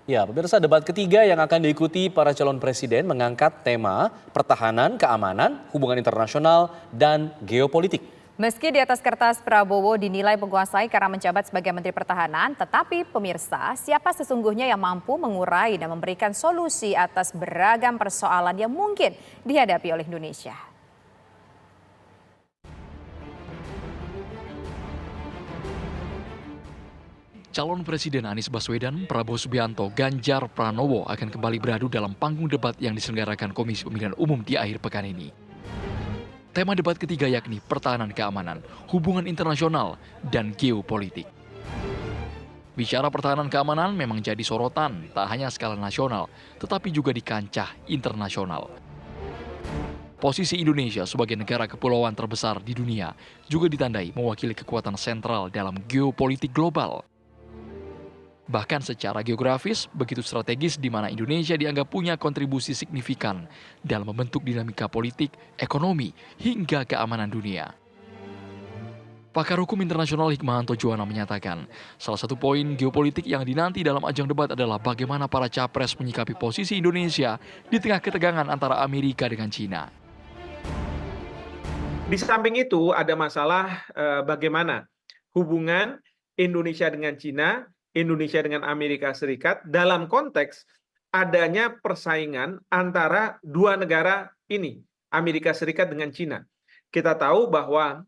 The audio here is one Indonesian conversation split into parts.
Ya, pemirsa, debat ketiga yang akan diikuti para calon presiden mengangkat tema pertahanan, keamanan, hubungan internasional, dan geopolitik. Meski di atas kertas Prabowo dinilai menguasai karena menjabat sebagai Menteri Pertahanan, tetapi pemirsa, siapa sesungguhnya yang mampu mengurai dan memberikan solusi atas beragam persoalan yang mungkin dihadapi oleh Indonesia? Calon Presiden Anies Baswedan, Prabowo Subianto, Ganjar Pranowo akan kembali beradu dalam panggung debat yang diselenggarakan Komisi Pemilihan Umum di akhir pekan ini. Tema debat ketiga yakni pertahanan keamanan, hubungan internasional, dan geopolitik. Bicara pertahanan keamanan memang jadi sorotan, tak hanya skala nasional, tetapi juga di kancah internasional. Posisi Indonesia sebagai negara kepulauan terbesar di dunia juga ditandai mewakili kekuatan sentral dalam geopolitik global. Bahkan secara geografis, begitu strategis di mana Indonesia dianggap punya kontribusi signifikan dalam membentuk dinamika politik, ekonomi, hingga keamanan dunia. Pakar hukum internasional Hikmahanto Juwana menyatakan, salah satu poin geopolitik yang dinanti dalam ajang debat adalah bagaimana para capres menyikapi posisi Indonesia di tengah ketegangan antara Amerika dengan Cina. Di samping itu ada masalah bagaimana hubungan Indonesia dengan Cina, Indonesia dengan Amerika Serikat dalam konteks adanya persaingan antara dua negara ini, Amerika Serikat dengan Cina. Kita tahu bahwa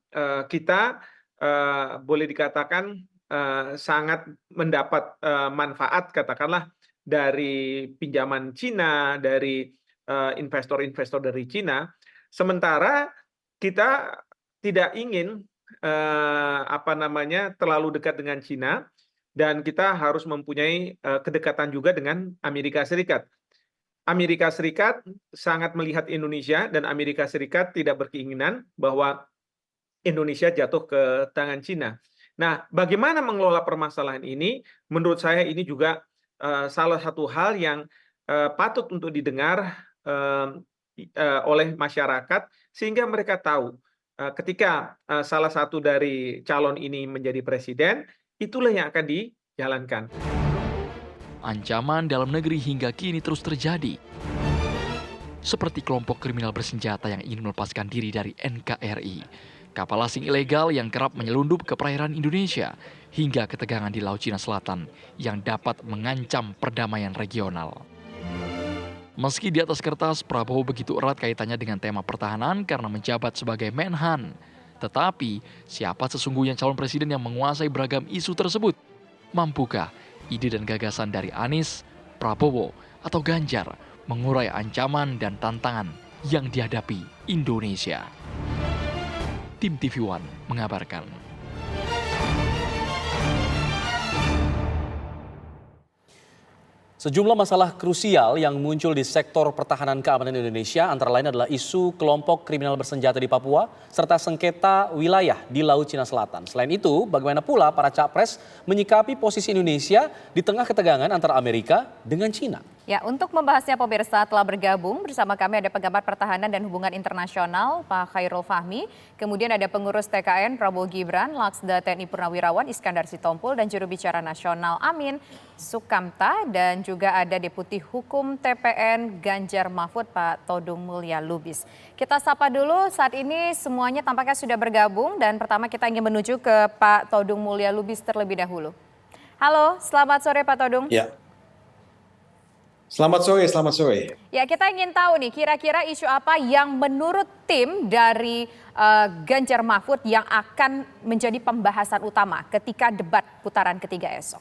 kita boleh dikatakan sangat mendapat manfaat katakanlah dari pinjaman Cina, dari investor-investor dari Cina, sementara kita tidak ingin terlalu dekat dengan Cina. Dan kita harus mempunyai kedekatan juga dengan Amerika Serikat. Amerika Serikat sangat melihat Indonesia dan Amerika Serikat tidak berkeinginan bahwa Indonesia jatuh ke tangan Cina. Nah, bagaimana mengelola permasalahan ini? Menurut saya ini juga salah satu hal yang patut untuk didengar oleh masyarakat sehingga mereka tahu ketika salah satu dari calon ini menjadi presiden, itulah yang akan dijalankan. Ancaman dalam negeri hingga kini terus terjadi. Seperti kelompok kriminal bersenjata yang ingin melepaskan diri dari NKRI, kapal asing ilegal yang kerap menyelundup ke perairan Indonesia, hingga ketegangan di Laut Cina Selatan yang dapat mengancam perdamaian regional. Meski di atas kertas Prabowo begitu erat kaitannya dengan tema pertahanan karena menjabat sebagai Menhan, tetapi siapa sesungguhnya calon presiden yang menguasai beragam isu tersebut? Mampukah ide dan gagasan dari Anies, Prabowo, atau Ganjar mengurai ancaman dan tantangan yang dihadapi Indonesia? Tim TV One mengabarkan. Sejumlah masalah krusial yang muncul di sektor pertahanan keamanan Indonesia antara lain adalah isu kelompok kriminal bersenjata di Papua serta sengketa wilayah di Laut Cina Selatan. Selain itu, bagaimana pula para capres menyikapi posisi Indonesia di tengah ketegangan antara Amerika dengan Cina? Ya, untuk membahasnya pemirsa telah bergabung bersama kami ada pengamat pertahanan dan hubungan internasional Pak Khairul Fahmi, kemudian ada pengurus TKN Prabowo Gibran, Laksda TNI Purnawirawan Iskandar Sitompul dan juru bicara nasional Amin Sukamta, dan juga ada Deputi Hukum TPN Ganjar Mahfud Pak Todung Mulya Lubis. Kita sapa dulu, saat ini semuanya tampaknya sudah bergabung dan pertama kita ingin menuju ke Pak Todung Mulya Lubis terlebih dahulu. Halo, selamat sore Pak Todung. Ya. Selamat sore. Ya, kita ingin tahu nih kira-kira isu apa yang menurut tim dari Ganjar Mahfud yang akan menjadi pembahasan utama ketika debat putaran ketiga esok.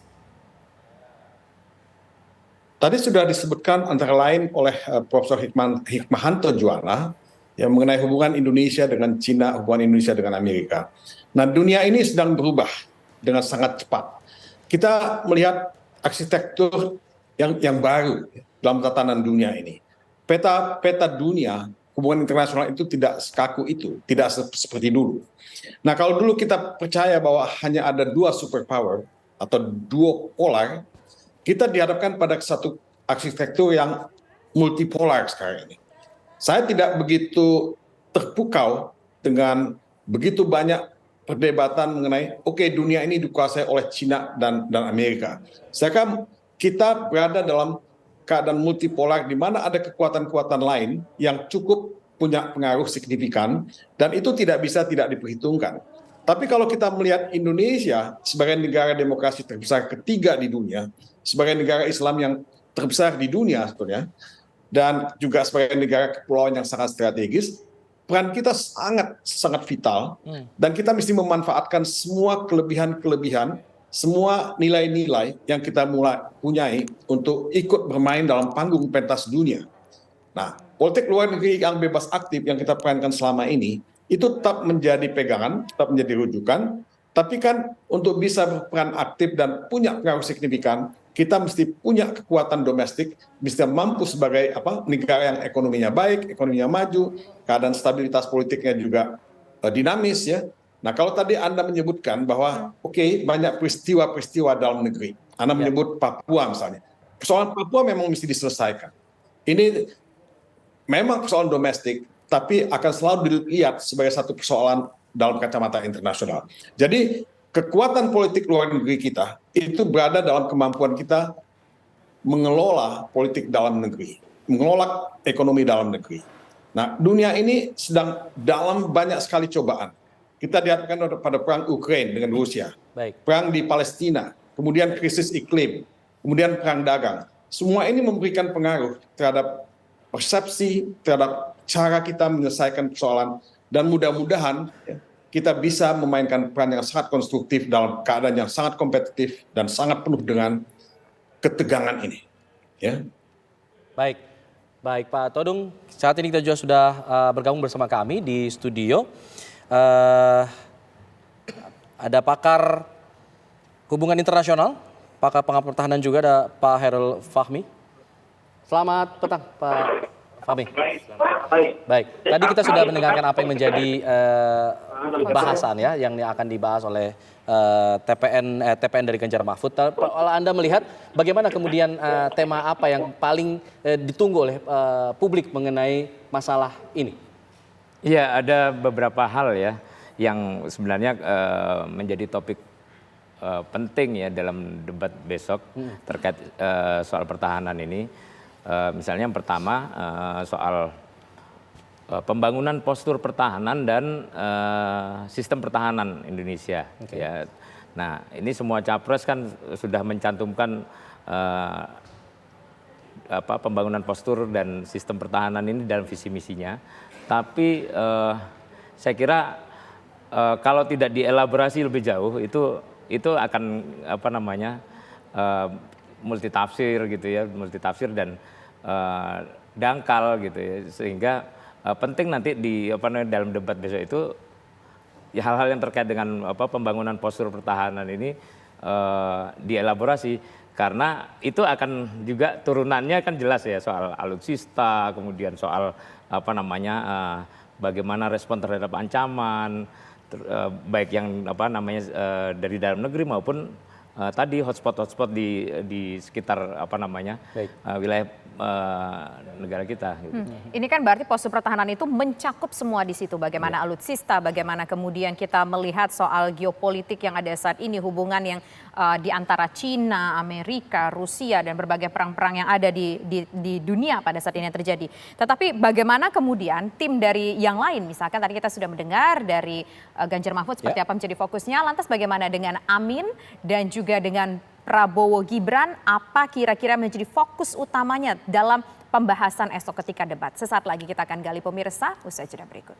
Tadi sudah disebutkan antara lain oleh Profesor Hikmahanto Juwana yang mengenai hubungan Indonesia dengan Cina, hubungan Indonesia dengan Amerika. Nah, dunia ini sedang berubah dengan sangat cepat. Kita melihat arsitektur yang baru dalam tatanan dunia ini. Peta dunia, hubungan internasional itu tidak sekaku itu, tidak seperti dulu. Nah, kalau dulu kita percaya bahwa hanya ada dua superpower atau dua polar, kita dihadapkan pada satu arsitektur yang multipolar sekarang ini. Saya tidak begitu terpukau dengan begitu banyak perdebatan mengenai dunia ini dikuasai oleh Cina dan Amerika. Saya kan kita berada dalam keadaan multipolar di mana ada kekuatan-kekuatan lain yang cukup punya pengaruh signifikan dan itu tidak bisa tidak diperhitungkan. Tapi kalau kita melihat Indonesia sebagai negara demokrasi terbesar ketiga di dunia, sebagai negara Islam yang terbesar di dunia sebetulnya, dan juga sebagai negara kepulauan yang sangat strategis, peran kita sangat vital dan kita mesti memanfaatkan semua kelebihan-kelebihan, semua nilai-nilai yang kita mulai punyai untuk ikut bermain dalam panggung pentas dunia. Nah, politik luar negeri yang bebas aktif yang kita perankan selama ini itu tetap menjadi pegangan, tetap menjadi rujukan, tapi kan untuk bisa berperan aktif dan punya pengaruh signifikan, kita mesti punya kekuatan domestik, bisa mampu sebagai negara yang ekonominya baik, ekonominya maju, keadaan stabilitas politiknya juga dinamis ya. Nah, kalau tadi Anda menyebutkan bahwa banyak peristiwa-peristiwa dalam negeri. Anda menyebut Papua misalnya. Persoalan Papua memang mesti diselesaikan. Ini memang persoalan domestik, tapi akan selalu dilihat sebagai satu persoalan dalam kacamata internasional. Jadi kekuatan politik luar negeri kita itu berada dalam kemampuan kita mengelola politik dalam negeri, mengelola ekonomi dalam negeri. Nah, dunia ini sedang dalam banyak sekali cobaan. Kita dihadapkan pada perang Ukraina dengan Rusia, perang di Palestina, kemudian krisis iklim, kemudian perang dagang. Semua ini memberikan pengaruh terhadap persepsi, terhadap cara kita menyelesaikan persoalan, dan mudah-mudahan kita bisa memainkan peran yang sangat konstruktif dalam keadaan yang sangat kompetitif dan sangat penuh dengan ketegangan ini. Ya. Baik Pak Todung, saat ini kita juga sudah bergabung bersama kami di studio. Ada pakar hubungan internasional, pakar pengamat pertahanan juga, ada Pak Khairul Fahmi. Selamat petang Pak Fahmi. Baik, tadi kita sudah mendengarkan apa yang menjadi bahasan ya yang akan dibahas oleh TPN dari Ganjar Mahfud. Kalau Anda melihat bagaimana kemudian tema apa yang paling ditunggu oleh publik mengenai masalah ini? Iya, ada beberapa hal ya yang sebenarnya menjadi topik penting ya dalam debat besok terkait soal pertahanan ini. Misalnya yang pertama soal pembangunan postur pertahanan dan sistem pertahanan Indonesia. Ya. Nah, ini semua capres kan sudah mencantumkan pembangunan postur dan sistem pertahanan ini dalam visi misinya. Tapi saya kira kalau tidak dielaborasi lebih jauh itu akan multitafsir gitu ya, multitafsir dan dangkal gitu ya, sehingga penting nanti dalam debat besok itu ya hal-hal yang terkait dengan pembangunan postur pertahanan ini dielaborasi, karena itu akan juga turunannya kan jelas ya, soal alutsista, kemudian soal bagaimana respon terhadap ancaman baik yang dari dalam negeri maupun tadi hotspot di sekitar wilayah negara kita. Gitu. Ini kan berarti postur pertahanan itu mencakup semua di situ. Bagaimana alutsista, bagaimana kemudian kita melihat soal geopolitik yang ada saat ini, hubungan yang di antara Cina, Amerika, Rusia dan berbagai perang-perang yang ada di dunia pada saat ini yang terjadi. Tetapi bagaimana kemudian tim dari yang lain, misalkan tadi kita sudah mendengar dari Ganjar Mahfud seperti apa menjadi fokusnya, lantas bagaimana dengan Amin dan juga dengan Prabowo Gibran, apa kira-kira menjadi fokus utamanya dalam pembahasan esok ketika debat? Sesaat lagi kita akan gali pemirsa, usai jeda berikut.